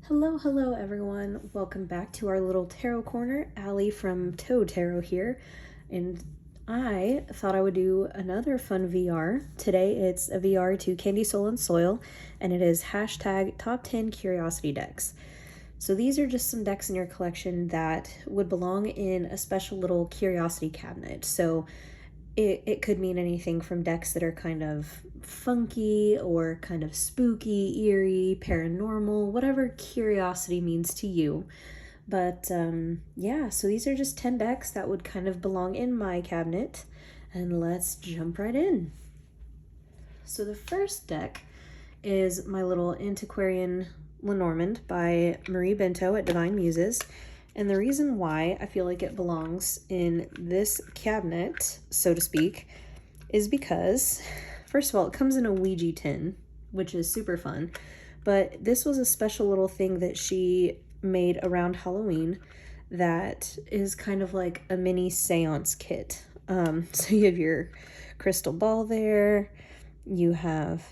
Hello everyone. Welcome back to our little tarot corner. Allie from Toe Tarot here, and I thought I would do another fun VR. Today it's a VR to Candy Soul and Soil, and it is hashtag top 10 curiosity decks. So these are just some decks in your collection that would belong in a special little curiosity cabinet. So it could mean anything from decks that are kind of funky or kind of spooky, eerie, paranormal, whatever curiosity means to you. But yeah, so these are just 10 decks that would kind of belong in my cabinet. And let's jump right in. So the first deck is my little Antiquarian Lenormand by Memento at Divine Muses. And the reason why I feel like it belongs in this cabinet, so to speak, is because, first of all, it comes in a Ouija tin, which is super fun. But this was a special little thing that she made around Halloween that is kind of like a mini seance kit. So you have your crystal ball there, you have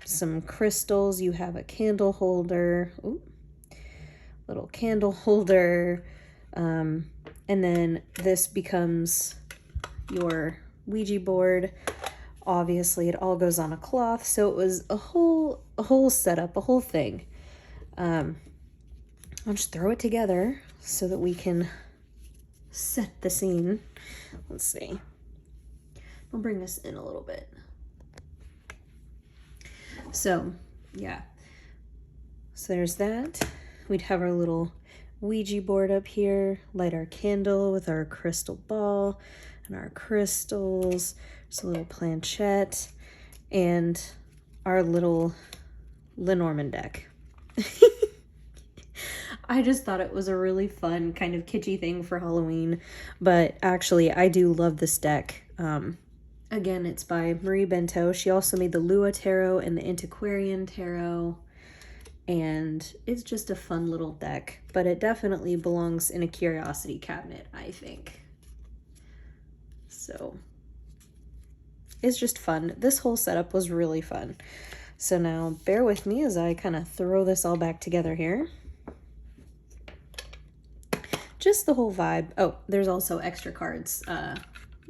some crystals, you have a candle holder. Ooh. Little candle holder, and then this becomes your Ouija board. Obviously it all goes on a cloth, so it was a whole setup, a whole thing. I'll just throw it together so that we can set the scene. Let's see, I'll bring this in a little bit. So yeah, so there's that. We'd have our little Ouija board up here, light our candle with our crystal ball and our crystals, just a little planchette, and our little Lenormand deck. I just thought it was a really fun, kind of kitschy thing for Halloween, but actually I do love this deck. Again, it's by Memento. She also made the Lua Tarot and the Antiquarian Tarot. And it's just a fun little deck, but it definitely belongs in a curiosity cabinet, I think. So it's just fun. This whole setup was really fun. So now bear with me as I kind of throw this all back together here. Just the whole vibe. Oh, there's also extra cards,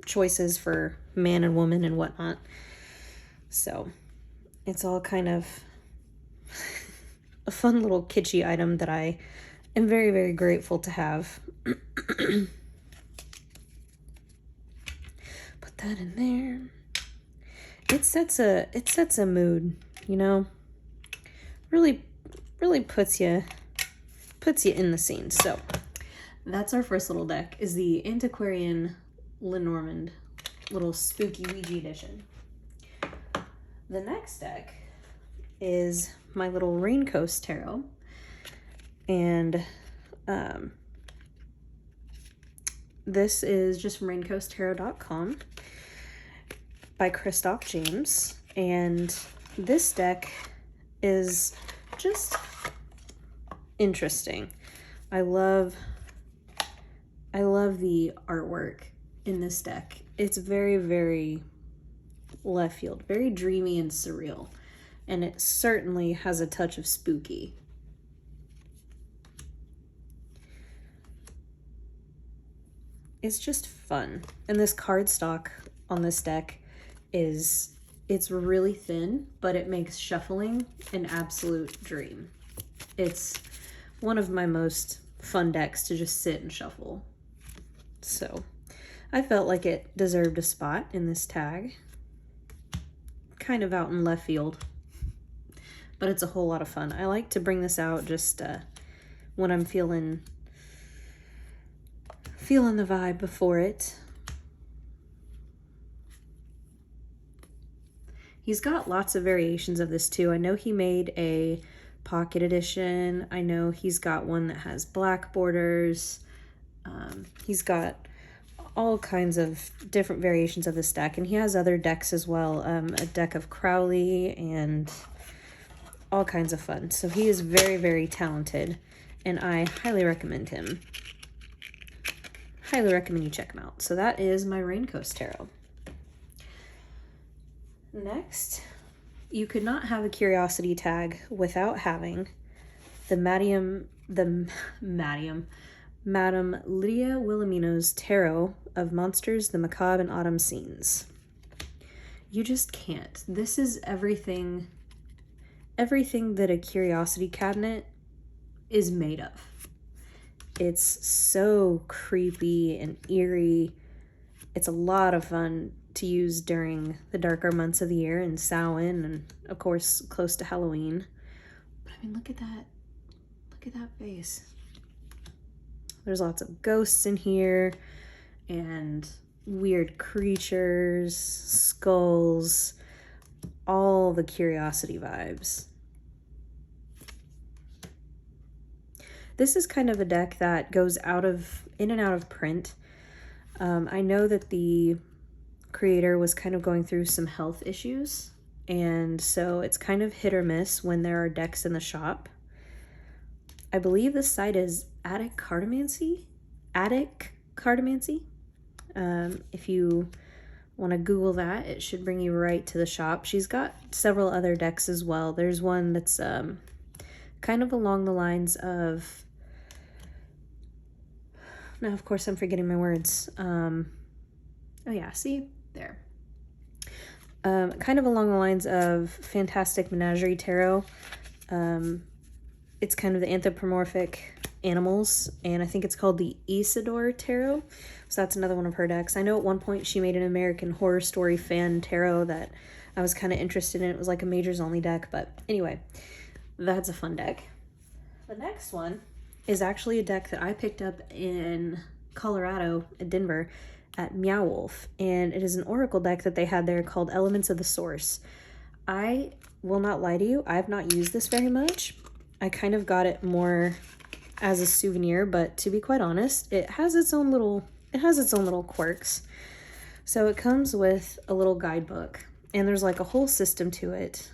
choices for man and woman and whatnot. So it's all kind of a fun little kitschy item that I am very, very grateful to have. Put that in there. It sets a mood, you know. Really puts you in the scene. So that's our first little deck, is the Antiquarian Lenormand, little spooky Ouija edition. The next deck is my little Raincoast tarot, and this is just from raincoasttarot.com by Christoph James, and this deck is just interesting. I love the artwork in this deck. It's very, very left field, very dreamy and surreal. And it certainly has a touch of spooky. It's just fun. And this cardstock on this deck it's really thin, but it makes shuffling an absolute dream. It's one of my most fun decks to just sit and shuffle. So I felt like it deserved a spot in this tag. Kind of out in left field, but it's a whole lot of fun. I like to bring this out just when I'm feeling the vibe before it. He's got lots of variations of this too. I know he made a pocket edition. I know he's got one that has black borders. He's got all kinds of different variations of this deck, and he has other decks as well. A deck of Crowley and all kinds of fun. So he is very, very talented, and I highly recommend him. Highly recommend you check him out. So that is my Raincoast tarot. Next, you could not have a curiosity tag without having the Madame Lydia Wilhelmina's Tarot of Monsters, the Macabre, and Autumn Scenes. You just can't. This is everything that a curiosity cabinet is made of. It's so creepy and eerie. It's a lot of fun to use during the darker months of the year and Samhain and, of course, close to Halloween. But I mean, look at that. Look at that face. There's lots of ghosts in here and weird creatures, skulls, all the curiosity vibes. This is kind of a deck that goes in and out of print. I know that the creator was kind of going through some health issues, and so it's kind of hit or miss when there are decks in the shop. I believe this site is Attic Cartomancy. If you want to Google that, it should bring you right to the shop. She's got several other decks as well. There's one that's kind of along the lines of, now of course I'm forgetting my words. Oh yeah, see there. Kind of along the lines of Fantastic Menagerie Tarot. It's kind of the anthropomorphic animals, and I think it's called the Isidore Tarot. So that's another one of her decks. I know at one point she made an American Horror Story fan tarot that I was kind of interested in. It was like a majors only deck, but anyway, that's a fun deck. The next one is actually a deck that I picked up in Colorado, at Denver, at Meow Wolf, and it is an oracle deck that they had there called Elements of the Source. I will not lie to you, I have not used this very much. I kind of got it more as a souvenir, but to be quite honest, it has its own little quirks. So it comes with a little guidebook, and there's like a whole system to it,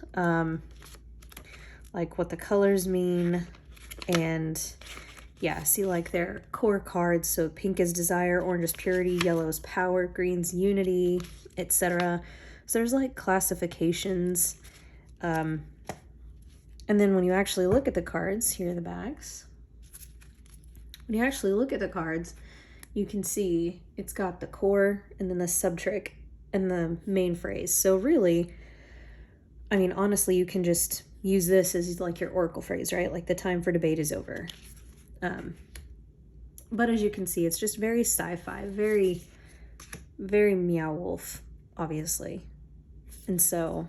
like what the colors mean, and yeah, see like their core cards. So pink is desire, orange is purity, yellow is power, green's unity, etc. So there's like classifications. And then when you actually look at the cards, here are the backs. When you actually look at the cards, you can see it's got the core and then the subtrick and the main phrase. So really, I mean, honestly, you can just use this as like your oracle phrase, right? Like the time for debate is over. But as you can see, it's just very sci-fi, very, very Meow Wolf, obviously. And so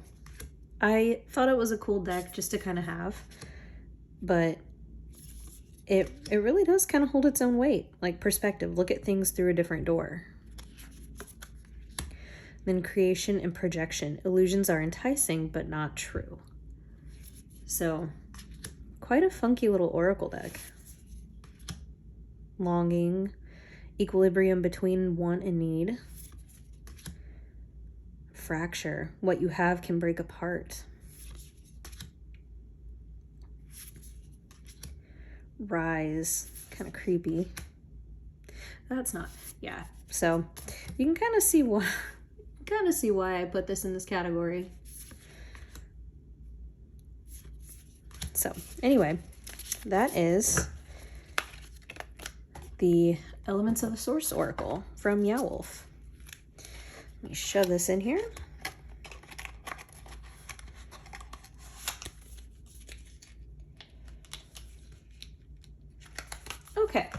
I thought it was a cool deck just to kind of have, but it really does kind of hold its own weight, like perspective. Look at things through a different door. Then creation and projection. Illusions are enticing, but not true. So quite a funky little oracle deck. Longing, equilibrium between want and need. Fracture, what you have can break apart. Rise, kind of creepy. That's not, yeah. So you can kind of see why I put this in this category. So anyway, that is the Elements of the Source Oracle from Meow Wolf. Let me shove this in here. Okay.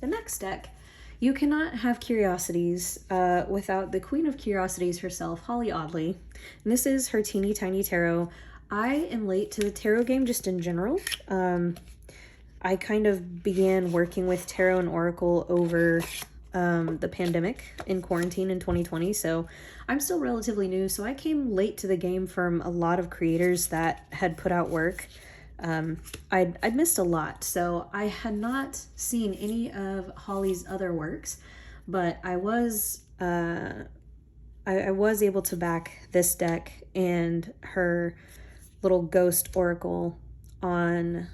The next deck. You cannot have curiosities without the Queen of Curiosities herself, Holly Audley. And this is her teeny tiny tarot. I am late to the tarot game just in general. I kind of began working with tarot and oracle over the pandemic in quarantine in 2020, so I'm still relatively new, so I came late to the game from a lot of creators that had put out work. I'd missed a lot, so I had not seen any of Holly's other works, but I was able to back this deck and her little ghost oracle on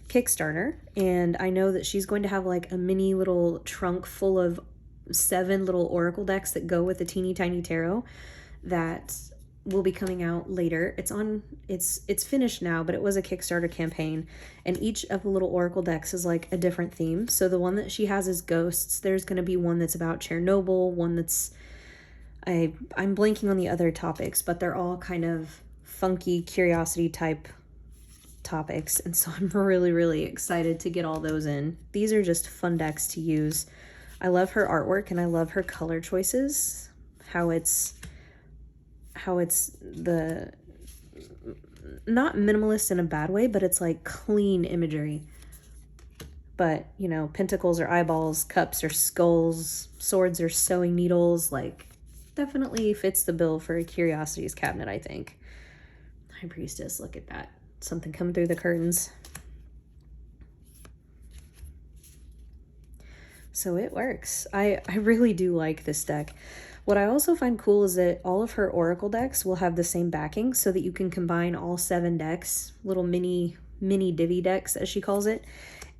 Kickstarter, and I know that she's going to have like a mini little trunk full of 7 little oracle decks that go with the teeny tiny tarot that will be coming out later. It's finished now, but it was a Kickstarter campaign, and each of the little oracle decks is like a different theme. So the one that she has is ghosts. There's going to be one that's about Chernobyl, one that's I'm blanking on the other topics, but they're all kind of funky curiosity type topics, and so I'm really, really excited to get all those in. These are just fun decks to use. I love her artwork and I love her color choices, how it's the not minimalist in a bad way, but it's like clean imagery. But, you know, pentacles are eyeballs, cups are skulls, swords are sewing needles, like definitely fits the bill for a Curiosities cabinet, I think. High Priestess, look at that. Something coming through the curtains. So it works. I really do like this deck. What I also find cool is that all of her oracle decks will have the same backing so that you can combine all 7 decks, little mini divvy decks as she calls it,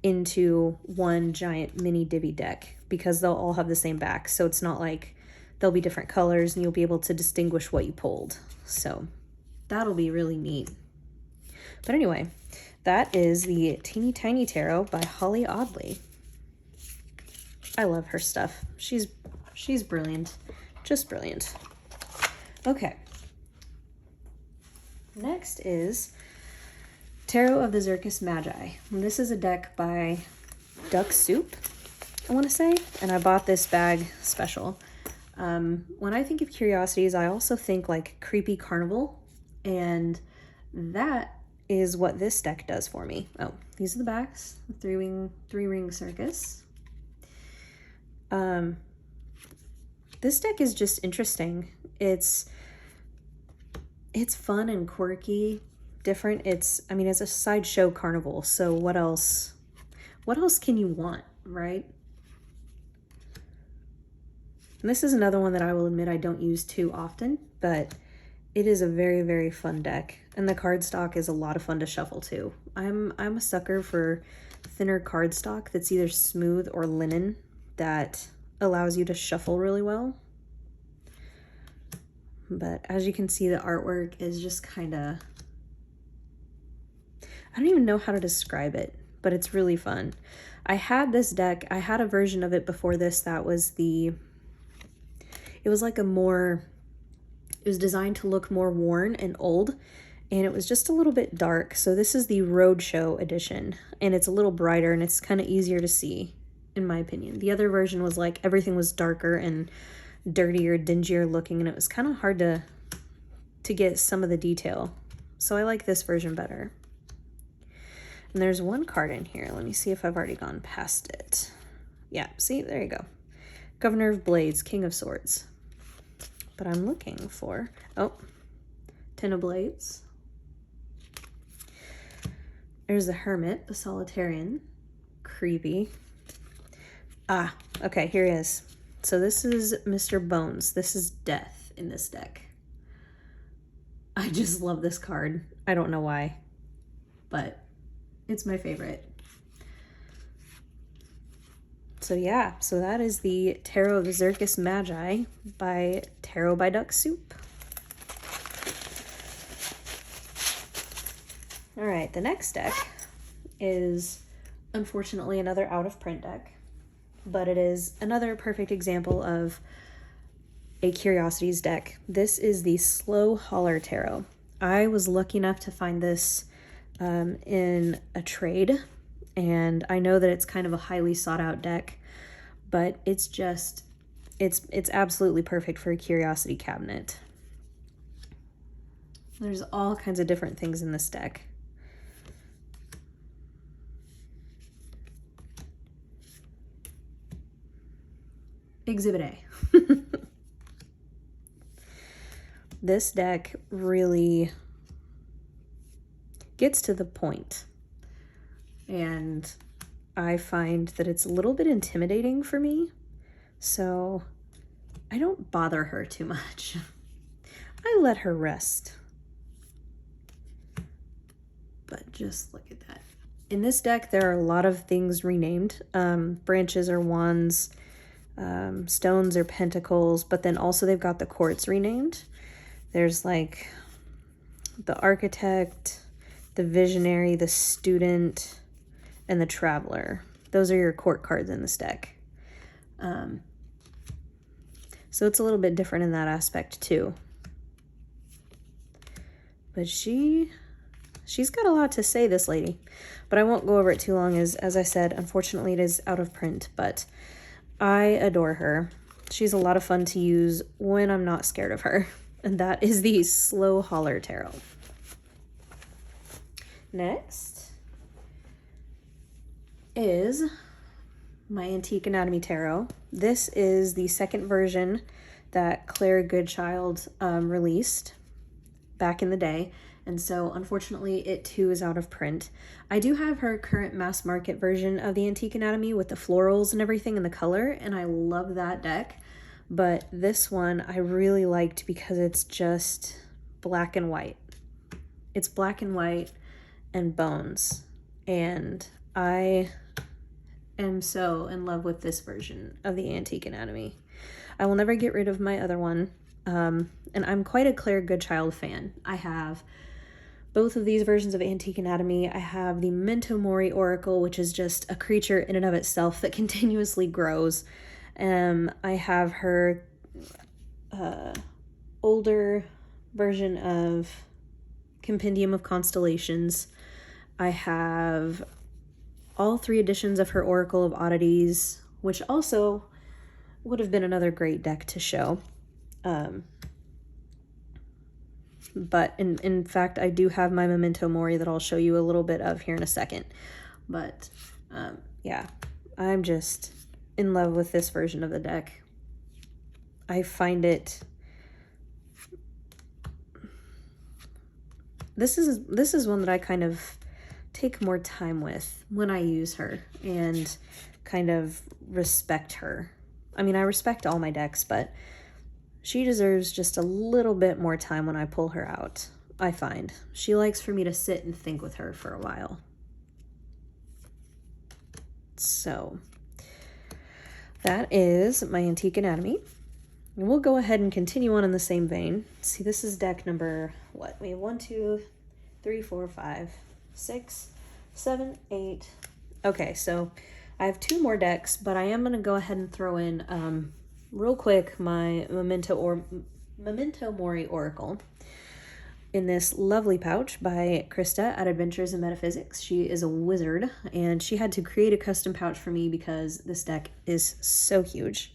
into one giant mini divvy deck, because they'll all have the same back. So it's not like they'll be different colors and you'll be able to distinguish what you pulled. So that'll be really neat. But anyway, that is the Teeny Tiny Tarot by Holly Audley. I love her stuff. She's brilliant. Just brilliant. Okay. Next is Tarot of the Circus Magi. And this is a deck by Duck Soup, I want to say. And I bought this bag special. When I think of curiosities, I also think like creepy carnival. And that is what this deck does for me. Oh, these are the backs. Three ring circus. This deck is just interesting. It's fun and quirky, different. It's a sideshow carnival. So what else can you want, right? And this is another one that I will admit I don't use too often, but it is a very, very fun deck. And the cardstock is a lot of fun to shuffle too. I'm a sucker for thinner cardstock that's either smooth or linen that allows you to shuffle really well. But as you can see, the artwork is just kind of, I don't even know how to describe it, but it's really fun. I had this deck, I had a version of it before this that was it was like it was designed to look more worn and old, and it was just a little bit dark. So this is the Roadshow edition, and it's a little brighter and it's kind of easier to see, in my opinion. The other version was like everything was darker and dirtier, dingier looking, and it was kind of hard to get some of the detail. So I like this version better. And there's one card in here. Let me see if I've already gone past it. Yeah, see, there you go. Governor of Blades, King of Swords. But I'm looking for, oh, Ten of Blades. There's the Hermit, the Solitarian. Creepy. Ah, okay, here he is. So this is Mr. Bones. This is Death in this deck. I just love this card. I don't know why, but it's my favorite. So yeah, so that is the Tarot of the Circus Magi by Tarot by Duck Soup. All right, the next deck is unfortunately another out of print deck, but it is another perfect example of a Curiosities deck. This is the Slow Holler Tarot. I was lucky enough to find this in a trade, and I know that it's kind of a highly sought out deck, but it's absolutely perfect for a curiosity cabinet. There's all kinds of different things in this deck. Exhibit A. This deck really gets to the point, and I find that it's a little bit intimidating for me, so I don't bother her too much. I let her rest. But just look at that. In this deck, there are a lot of things renamed. Branches or wands, stones or pentacles, but then also they've got the quartz renamed. There's like the architect, the visionary, the student, and the traveler. Those are your court cards in this deck. So it's a little bit different in that aspect too. But she's got a lot to say, this lady. But I won't go over it too long, as I said, unfortunately it is out of print, but I adore her. She's a lot of fun to use when I'm not scared of her. And that is the Slow Holler Tarot. Next is my Antique Anatomy Tarot. This is the second version that Claire Goodchild released back in the day, and so unfortunately it too is out of print. I do have her current mass market version of the Antique Anatomy with the florals and everything in the color, and I love that deck, but this one I really liked because it's just black and white. It's black and white and bones, and I am so in love with this version of the Antique Anatomy. I will never get rid of my other one, and I'm quite a Claire Goodchild fan. I have both of these versions of Antique Anatomy. I have the Memento Mori Oracle, which is just a creature in and of itself that continuously grows. I have her older version of Compendium of Constellations. I have all 3 editions of her Oracle of Oddities, which also would have been another great deck to show. But in fact, I do have my Memento Mori that I'll show you a little bit of here in a second. But yeah, I'm just in love with this version of the deck. I find it... This is one that I kind of take more time with when I use her and kind of respect her. I mean, I respect all my decks, but she deserves just a little bit more time when I pull her out, I find. She likes for me to sit and think with her for a while. So that is my Antique Anatomy. And we'll go ahead and continue on in the same vein. See, this is deck number, what? We have 1, 2, 3, 4, 5, 6, 7, 8. Okay, so I have 2 more decks, but I am going to go ahead and throw in real quick my Memento Mori Oracle in this lovely pouch by Krista at Adventures in Metaphysics. She is a wizard, and she had to create a custom pouch for me because this deck is so huge.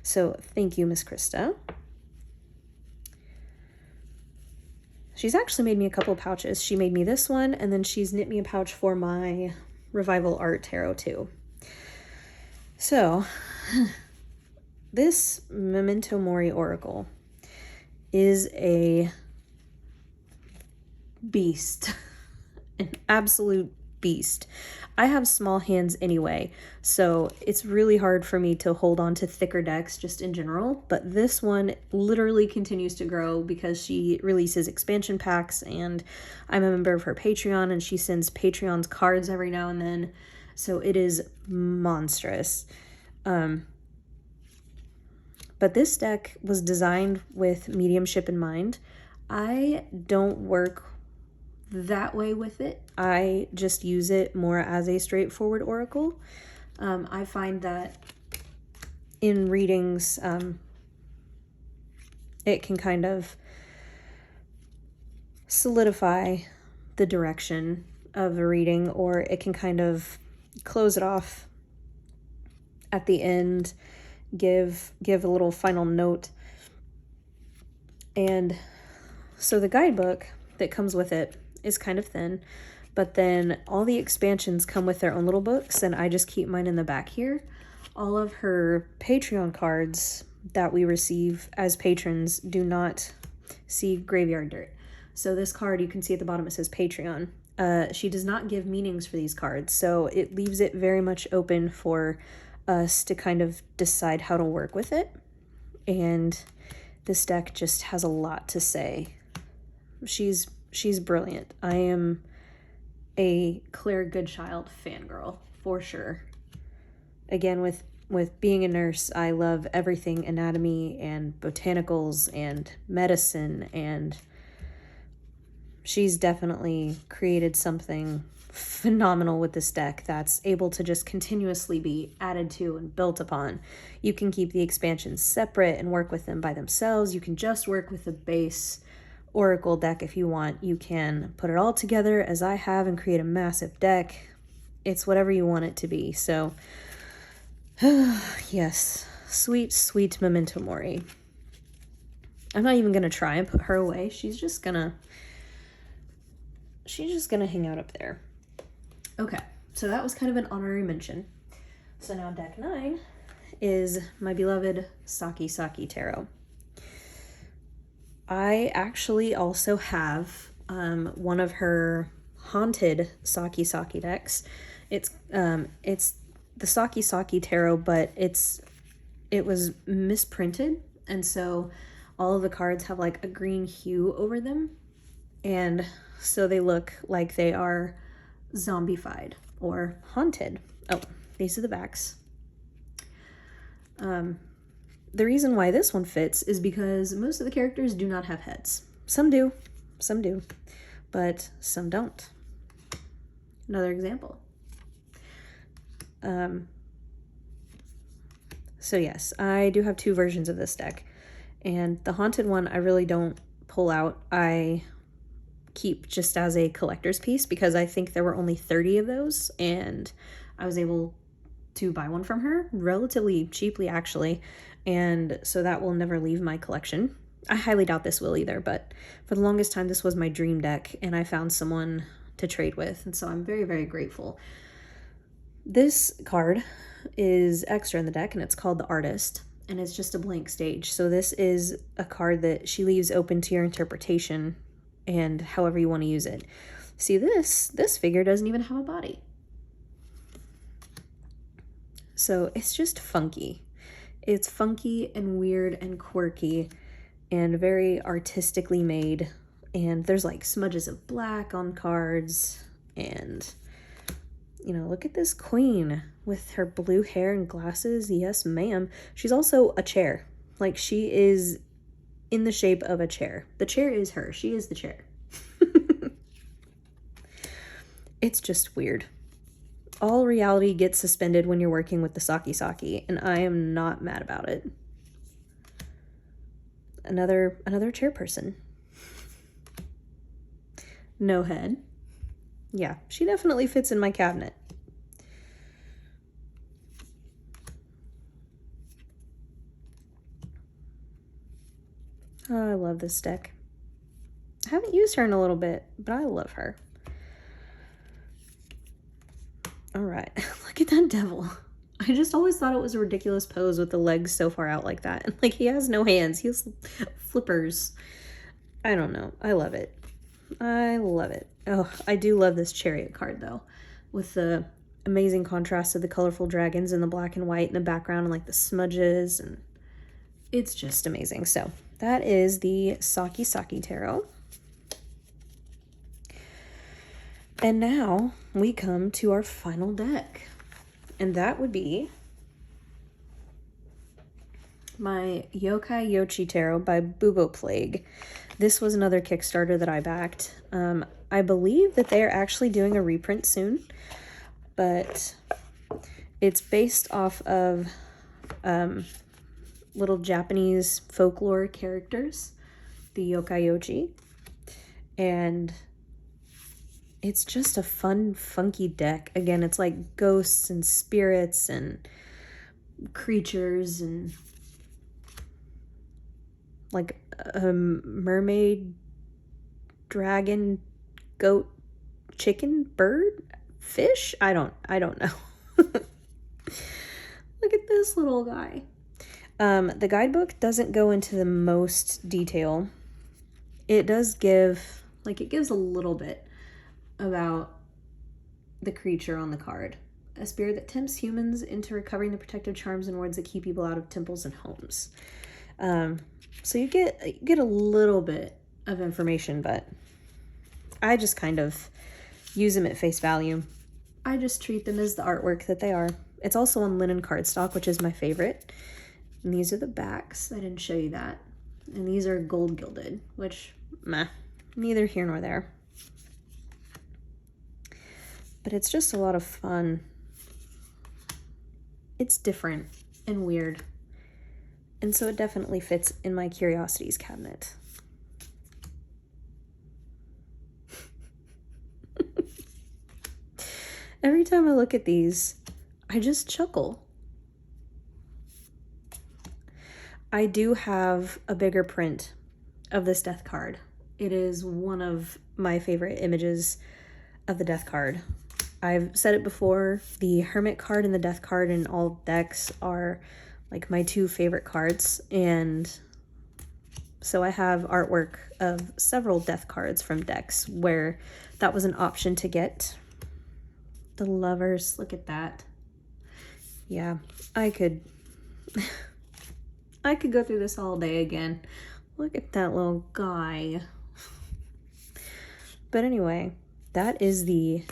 So thank you, Miss Krista. She's actually made me a couple of pouches. She made me this one, and then she's knit me a pouch for my Revival Art Tarot too. So this Memento Mori Oracle is a beast, an absolute beast. I have small hands anyway, so it's really hard for me to hold on to thicker decks just in general, but this one literally continues to grow because she releases expansion packs, and I'm a member of her Patreon, and she sends Patreon's cards every now and then, so it is monstrous. But this deck was designed with mediumship in mind. I don't work that way with it. I just use it more as a straightforward oracle. I find that in readings, it can kind of solidify the direction of a reading, or it can kind of close it off at the end, give a little final note. And so the guidebook that comes with it is kind of thin, but then all the expansions come with their own little books, and I just keep mine in the back here. All of her Patreon cards that we receive as patrons do not see graveyard dirt. So this card, you can see at the bottom, it says Patreon. She does not give meanings for these cards, so it leaves it very much open for us to kind of decide how to work with it. And this deck just has a lot to say. She's brilliant. I am a Claire Goodchild fangirl for sure. Again, with with being a nurse, I love everything anatomy and botanicals and medicine, and she's definitely created something phenomenal with this deck that's able to just continuously be added to and built upon. You can keep the expansions separate and work with them by themselves. You can just work with the base Oracle deck if you want. You can put it all together as I have and create a massive deck. It's whatever you want it to be. So yes, sweet, sweet Memento Mori. I'm not even gonna try and put her away. She's just gonna hang out up there. Okay, so that was kind of an honorary mention. So now deck 9 is my beloved Sakisaki Tarot. I actually also have one of her haunted Sakisaki decks. It's the Sakisaki Tarot, but it was misprinted, and so all of the cards have like a green hue over them, and so they look like they are zombified or haunted. Oh, these are the backs. The reason why this one fits is because most of the characters do not have heads. Some do, but some don't. Another example. So yes, I do have 2 versions of this deck, and the haunted one I really don't pull out. I keep just as a collector's piece because I think there were only 30 of those, and I was able to buy one from her relatively cheaply actually, and so that will never leave my collection. I highly doubt this will either, but for the longest time this was my dream deck, and I found someone to trade with, and so I'm very, very grateful. This card is extra in the deck, and it's called the Artist, and it's just a blank stage. So this is a card that she leaves open to your interpretation and however you want to use it. See, this figure doesn't even have a body. So it's just funky. It's funky and weird and quirky and very artistically made. And there's like smudges of black on cards. And, you know, look at this queen with her blue hair and glasses. Yes, ma'am. She's also a chair. Like, she is in the shape of a chair. The chair is her. She is the chair. It's just weird. All reality gets suspended when you're working with the Sakisaki, and I am not mad about it. Another chairperson. No head. Yeah, she definitely fits in my cabinet. Oh, I love this deck. I haven't used her in a little bit, but I love her. All right, look at that devil. I just always thought it was a ridiculous pose with the legs so far out like that. And like, he has no hands, he has flippers. I don't know, I love it. I love it. Oh, I do love this Chariot card though, with the amazing contrast of the colorful dragons and the black and white in the background and like the smudges, and it's just amazing. So that is the Sakisaki Tarot. And now we come to our final deck, and that would be my Yokai Yochi Tarot by Bubo Plague. This was another Kickstarter that I backed. I believe that they are actually doing a reprint soon, but it's based off of little Japanese folklore characters, the Yokai Yochi, and it's just a fun, funky deck. Again, it's like ghosts and spirits and creatures and like a mermaid, dragon, goat, chicken, bird, fish. I don't know. Look at this little guy. The guidebook doesn't go into the most detail. It does give, like, it gives a little bit about the creature on the card. A spirit that tempts humans into recovering the protective charms and wards that keep people out of temples and homes. So you get a little bit of information, but I just kind of use them at face value. I just treat them as the artwork that they are, It's also on linen cardstock, which is my favorite. And these are the backs. I didn't show you that. And these are gold gilded, which, meh, neither here nor there. But it's just a lot of fun. It's different and weird. And so it definitely fits in my Curiosities cabinet. Every time I look at these, I just chuckle. I do have a bigger print of this death card. It is one of my favorite images of the death card. I've said it before, the Hermit card and the Death card in all decks are like my two favorite cards, and so I have artwork of several Death cards from decks where that was an option to get. The Lovers, look at that. Yeah, I could go through this all day again. Look at that little guy. But anyway, that is the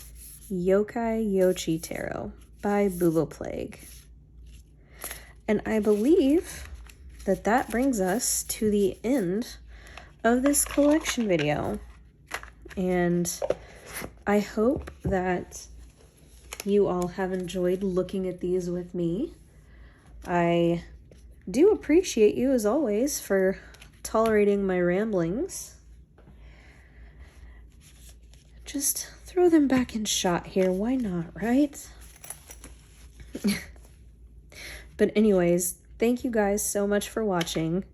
Yokai Yochi Tarot by Bubo Plague. And I believe that that brings us to the end of this collection video. And I hope that you all have enjoyed looking at these with me. I do appreciate you, as always, for tolerating my ramblings. Just throw them back in shot here. Why not, right? But anyways, thank you guys so much for watching,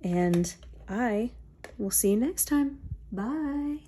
and I will see you next time. Bye.